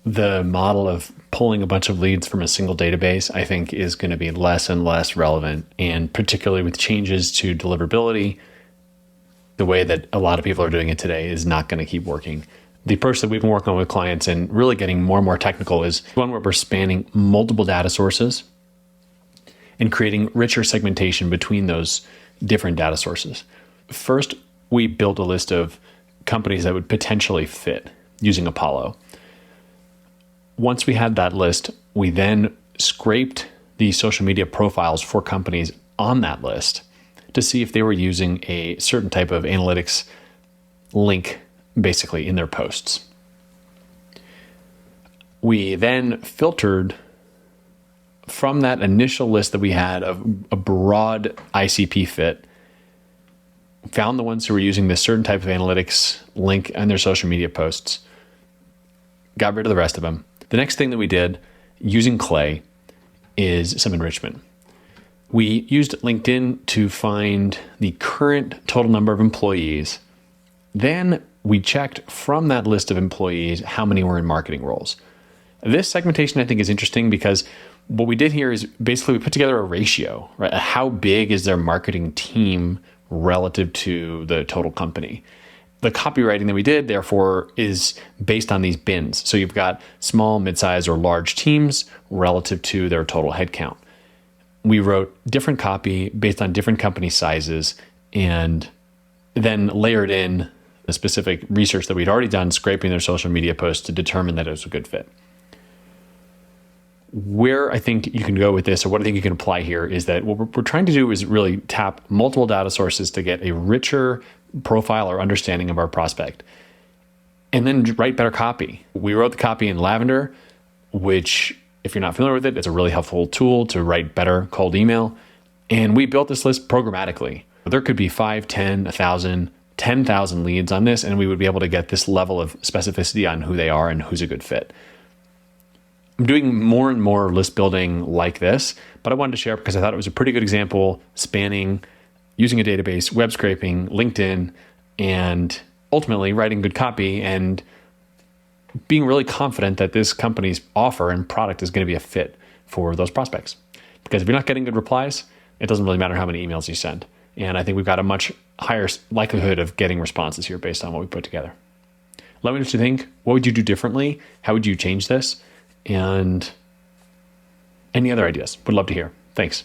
the model of pulling a bunch of leads from a single database, I think, is going to be less and less relevant. And particularly with changes to deliverability, the way that a lot of people are doing it today is not going to keep working. The approach that we've been working on with clients and really getting more and more technical is one where we're spanning multiple data sources and creating richer segmentation between those different data sources. First, we built a list of companies that would potentially fit using Apollo. Once we had that list, we then scraped the social media profiles for companies on that list to see if they were using a certain type of analytics link basically in their posts. We then filtered from that initial list that we had of a broad ICP fit, found the ones who were using this certain type of analytics link in their social media posts, got rid of the rest of them. The next thing that we did using Clay is some enrichment. We used LinkedIn to find the current total number of employees. Then we checked from that list of employees how many were in marketing roles. This segmentation, I think, is interesting because what we did here is basically we put together a ratio, right? How big is their marketing team relative to the total company? The copywriting that we did, therefore, is based on these bins. So you've got small, mid-size, or large teams relative to their total headcount. We wrote different copy based on different company sizes and then layered in the specific research that we'd already done, scraping their social media posts to determine that it was a good fit. Where I think you can go with this, or what I think you can apply here, is that what we're trying to do is really tap multiple data sources to get a richer profile or understanding of our prospect, and then write better copy. We wrote the copy in Lavender, which, if you're not familiar with it, it's a really helpful tool to write better cold email. And we built this list programmatically. There could be 5, 10, 1,000, 10,000 leads on this, and we would be able to get this level of specificity on who they are and who's a good fit. I'm doing more and more list building like this, but I wanted to share because I thought it was a pretty good example spanning using a database, web scraping, LinkedIn, and ultimately writing good copy and being really confident that this company's offer and product is going to be a fit for those prospects. Because if you're not getting good replies, it doesn't really matter how many emails you send. And I think we've got a much higher likelihood of getting responses here based on what we put together. Let me know what you think. What would you do differently? How would you change this? And any other ideas? Would love to hear. Thanks.